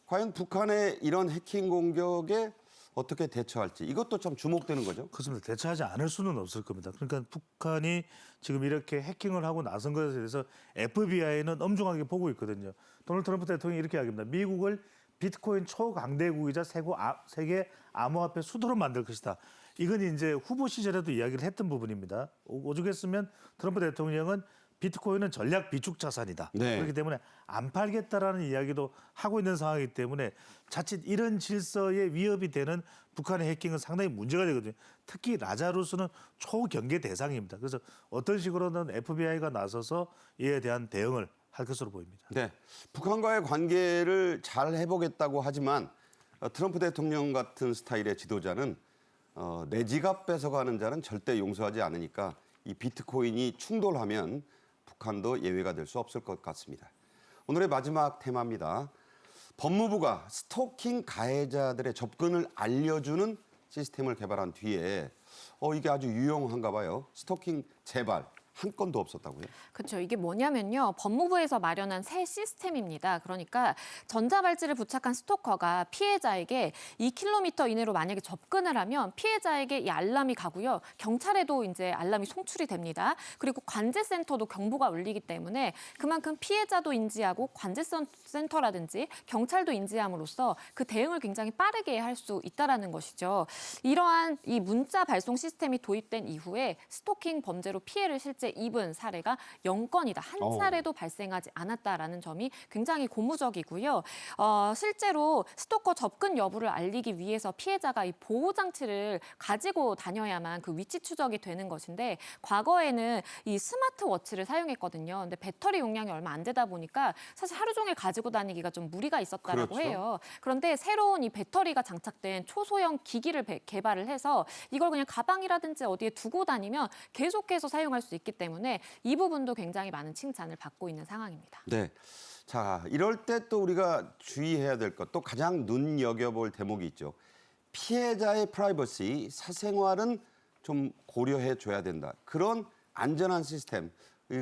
과연 북한의 이런 해킹 공격에 어떻게 대처할지 이것도 참 주목되는 거죠. 그렇습니다. 대처하지 않을 수는 없을 겁니다. 그러니까 북한이 지금 이렇게 해킹을 하고 나선 것에 대해서 FBI는 엄중하게 보고 있거든요. 도널드 트럼프 대통령이 이렇게 이야기합니다. 미국을 비트코인 초강대국이자 세계 암호화폐 수도로 만들 것이다. 이건 이제 후보 시절에도 이야기를 했던 부분입니다. 오죽했으면 트럼프 대통령은 비트코인은 전략 비축 자산이다. 네. 그렇기 때문에 안 팔겠다라는 이야기도 하고 있는 상황이기 때문에 자칫 이런 질서에 위협이 되는 북한의 해킹은 상당히 문제가 되거든요. 특히 라자루스는 초경계 대상입니다. 그래서 어떤 식으로든 FBI가 나서서 이에 대한 대응을 할 것으로 보입니다. 네. 북한과의 관계를 잘 해보겠다고 하지만 트럼프 대통령 같은 스타일의 지도자는 내 지갑 뺏어가는 자는 절대 용서하지 않으니까 이 비트코인이 충돌하면 북한도 예외가 될 수 없을 것 같습니다. 오늘의 마지막 테마입니다. 법무부가 스토킹 가해자들의 접근을 알려주는 시스템을 개발한 뒤에 이게 아주 유용한가 봐요. 스토킹 재발. 한 건도 없었다고요? 그렇죠. 이게 뭐냐면요. 법무부에서 마련한 새 시스템입니다. 그러니까 전자발찌를 부착한 스토커가 피해자에게 2km 이내로 만약에 접근을 하면 피해자에게 이 알람이 가고요. 경찰에도 이제 알람이 송출이 됩니다. 그리고 관제센터도 경보가 울리기 때문에 그만큼 피해자도 인지하고 관제센터라든지 경찰도 인지함으로써 그 대응을 굉장히 빠르게 할 수 있다라는 것이죠. 이러한 이 문자 발송 시스템이 도입된 이후에 스토킹 범죄로 피해를 실제 입은 사례가 0건이다. 한 차례도 발생하지 않았다라는 점이 굉장히 고무적이고요. 실제로 스토커 접근 여부를 알리기 위해서 피해자가 이 보호장치를 가지고 다녀야만 그 위치 추적이 되는 것인데 과거에는 이 스마트워치를 사용했거든요. 근데 배터리 용량이 얼마 안 되다 보니까 사실 하루 종일 가지고 다니기가 좀 무리가 있었다라고 그렇죠. 해요. 그런데 새로운 이 배터리가 장착된 초소형 기기를 개발을 해서 이걸 그냥 가방이라든지 어디에 두고 다니면 계속해서 사용할 수 있기 때문에 이 부분도 굉장히 많은 칭찬을 받고 있는 상황입니다. 네. 자, 이럴 때 또 우리가 주의해야 될 것, 또 가장 눈여겨볼 대목이 있죠. 피해자의 프라이버시, 사생활은 좀 고려해 줘야 된다. 그런 안전한 시스템,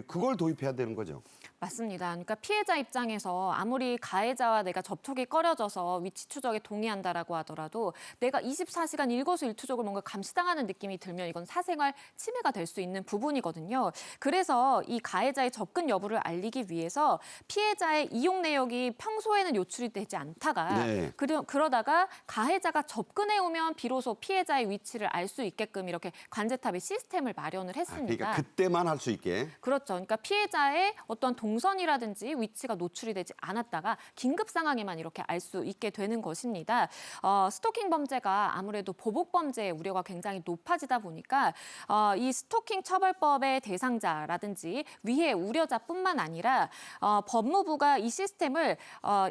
그걸 도입해야 되는 거죠. 맞습니다. 그러니까 피해자 입장에서 아무리 가해자와 내가 접촉이 꺼려져서 위치 추적에 동의한다라고 하더라도 내가 24시간 일거수일투족을 뭔가 감시당하는 느낌이 들면 이건 사생활 침해가 될 수 있는 부분이거든요. 그래서 이 가해자의 접근 여부를 알리기 위해서 피해자의 이용 내역이 평소에는 요출이 되지 않다가 네. 그러다가 가해자가 접근해 오면 비로소 피해자의 위치를 알 수 있게끔 이렇게 관제탑의 시스템을 마련을 했습니다. 그러니까 그때만 할 수 있게. 그렇죠. 그러니까 피해자의 어떤 동선이라든지 위치가 노출이 되지 않았다가 긴급 상황에만 이렇게 알 수 있게 되는 것입니다. 스토킹 범죄가 아무래도 보복 범죄의 우려가 굉장히 높아지다 보니까 이 스토킹 처벌법의 대상자라든지 위해 우려자뿐만 아니라 법무부가 이 시스템을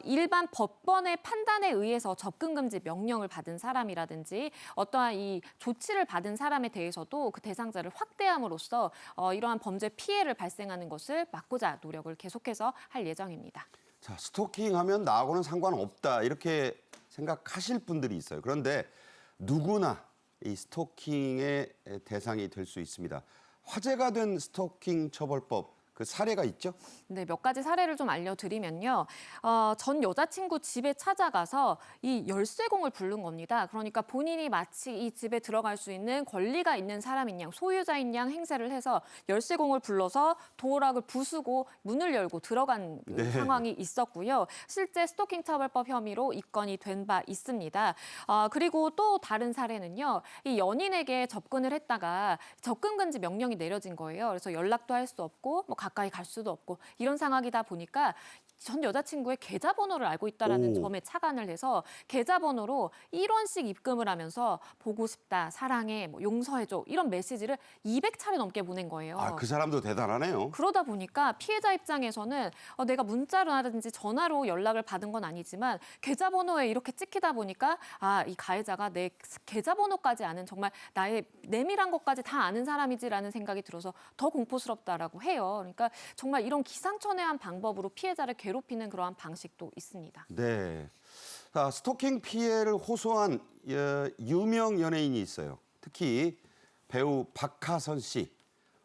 일반 법원의 판단에 의해서 접근 금지 명령을 받은 사람이라든지 어떠한 이 조치를 받은 사람에 대해서도 그 대상자를 확대함으로써 이러한 범죄 피해를 발생하는 것을 막고자 노력을 계속해서 할 예정입니다. 자, 스토킹하면 나하고는 상관없다 이렇게 생각하실 분들이 있어요. 그런데 누구나 이 스토킹의 대상이 될 수 있습니다. 화제가 된 스토킹 처벌법 그 사례가 있죠? 네, 몇 가지 사례를 좀 알려드리면요. 전 여자친구 집에 찾아가서 이 열쇠공을 부른 겁니다. 그러니까 본인이 마치 이 집에 들어갈 수 있는 권리가 있는 사람인 양, 소유자인 양 행세를 해서 열쇠공을 불러서 도어락을 부수고 문을 열고 들어간 그 네. 상황이 있었고요. 실제 스토킹 처벌법 혐의로 입건이 된 바 있습니다. 그리고 또 다른 사례는요. 이 연인에게 접근을 했다가 접근 금지 명령이 내려진 거예요. 그래서 연락도 할 수 없고 뭐 가까이 갈 수도 없고 이런 상황이다 보니까 전 여자친구의 계좌번호를 알고 있다는 점에 착안을 해서 계좌번호로 1원씩 입금을 하면서 보고 싶다, 사랑해, 뭐 용서해줘 이런 메시지를 200차례 넘게 보낸 거예요. 아, 그 사람도 대단하네요. 그러다 보니까 피해자 입장에서는 내가 문자로라든지 전화로 연락을 받은 건 아니지만 계좌번호에 이렇게 찍히다 보니까 이 가해자가 내 계좌번호까지 아는 정말 나의 내밀한 것까지 다 아는 사람이지라는 생각이 들어서 더 공포스럽다라고 해요. 그러니까 정말 이런 기상천외한 방법으로 피해자를 괴롭히는 그러한 방식도 있습니다. 네. 자, 스토킹 피해를 호소한 유명 연예인이 있어요. 특히 배우 박하선 씨,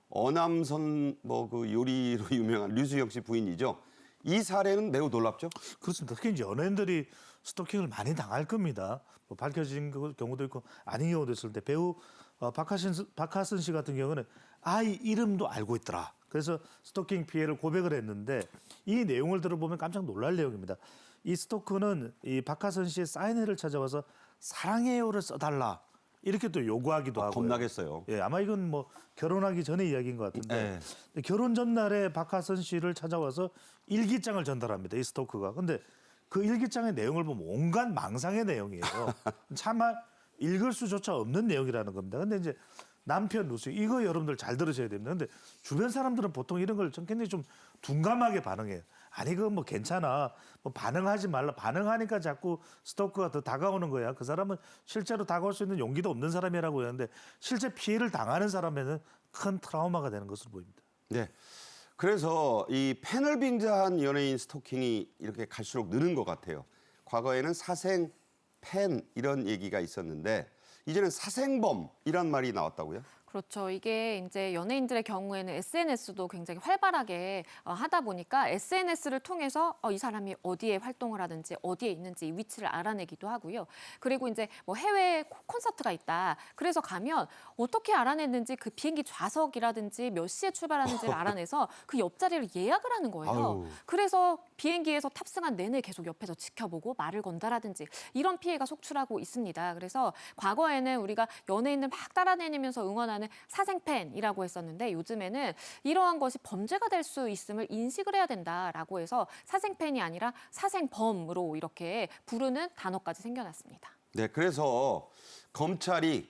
어남선 뭐 그 요리로 유명한 류수영 씨 부인이죠. 이 사례는 매우 놀랍죠? 그렇습니다. 특히 이제 연예인들이 스토킹을 많이 당할 겁니다. 뭐 밝혀진 경우도 있고 아닌 경우도 있을 때 배우 박하선 씨 같은 경우는 아이 이름도 알고 있더라. 그래서 스토킹 피해를 고백을 했는데 이 내용을 들어보면 깜짝 놀랄 내용입니다. 이 스토커는 이 박하선 씨의 사인회를 찾아와서 사랑해요를 써달라 이렇게 또 요구하기도 하고요. 겁나겠어요. 예, 아마 이건 뭐 결혼하기 전의 이야기인 것 같은데 결혼 전날에 박하선 씨를 찾아와서 일기장을 전달합니다. 이 스토커가. 근데 그 일기장의 내용을 보면 온갖 망상의 내용이에요. 차마 읽을 수조차 없는 내용이라는 겁니다. 근데 이제 남편 루스 이거 여러분들 잘 들으셔야 됩니다. 근데 주변 사람들은 보통 이런 걸 굉장히 좀 둔감하게 반응해요. 아니 그거 뭐 괜찮아. 뭐 반응하지 말라. 반응하니까 자꾸 스토커가 더 다가오는 거야. 그 사람은 실제로 다가올 수 있는 용기도 없는 사람이라고 하는데 실제 피해를 당하는 사람에는 큰 트라우마가 되는 것으로 보입니다. 네. 그래서 이 팬을 빙자한 연예인 스토킹이 이렇게 갈수록 느는 것 같아요. 과거에는 사생 팬 이런 얘기가 있었는데 이제는 사생범이란 말이 나왔다고요? 그렇죠. 이게 이제 연예인들의 경우에는 SNS도 굉장히 활발하게 하다 보니까 SNS를 통해서 이 사람이 어디에 활동을 하든지 어디에 있는지 위치를 알아내기도 하고요. 그리고 이제 뭐 해외 콘서트가 있다. 그래서 가면 어떻게 알아냈는지 그 비행기 좌석이라든지 몇 시에 출발하는지를 알아내서 그 옆자리를 예약을 하는 거예요. 아유. 그래서 비행기에서 탑승한 내내 계속 옆에서 지켜보고 말을 건다라든지 이런 피해가 속출하고 있습니다. 그래서 과거에는 우리가 연예인들 막 따라다니면서 응원하는 사생팬이라고 했었는데 요즘에는 이러한 것이 범죄가 될 수 있음을 인식을 해야 된다라고 해서 사생팬이 아니라 사생범으로 이렇게 부르는 단어까지 생겨났습니다. 네, 그래서 검찰이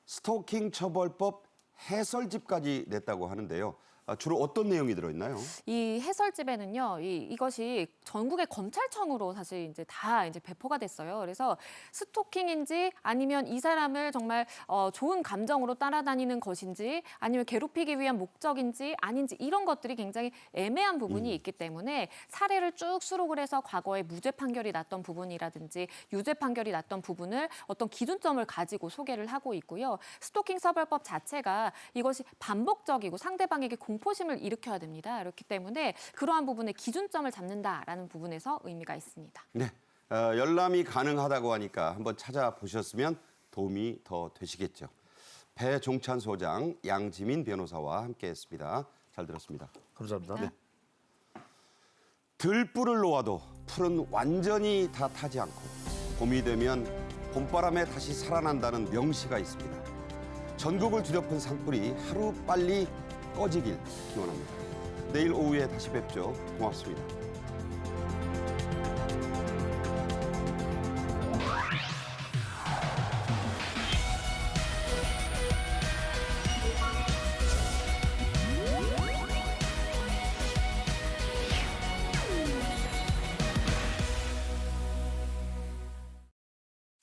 스토킹 처벌법 해설집까지 냈다고 하는데요. 주로 어떤 내용이 들어있나요? 이 해설집에는요, 이것이 전국의 검찰청으로 사실 이제 다 이제 배포가 됐어요. 그래서 스토킹인지 아니면 이 사람을 정말 좋은 감정으로 따라다니는 것인지 아니면 괴롭히기 위한 목적인지 아닌지 이런 것들이 굉장히 애매한 부분이 있기 때문에 사례를 쭉 수록을 해서 과거에 무죄 판결이 났던 부분이라든지 유죄 판결이 났던 부분을 어떤 기준점을 가지고 소개를 하고 있고요. 스토킹 처벌법 자체가 이것이 반복적이고 상대방에게 공포심을 일으켜야 됩니다. 그렇기 때문에 그러한 부분에 기준점을 잡는다라는 부분에서 의미가 있습니다. 네, 열람이 가능하다고 하니까 한번 찾아보셨으면 도움이 더 되시겠죠. 배종찬 소장, 양지민 변호사와 함께했습니다. 잘 들었습니다. 감사합니다. 네. 들불을 놓아도 풀은 완전히 다 타지 않고 봄이 되면 봄바람에 다시 살아난다는 명시가 있습니다. 전국을 뒤덮은 산불이 하루 빨리 꺼지길 기원합니다. 내일 오후에 다시 뵙죠. 고맙습니다.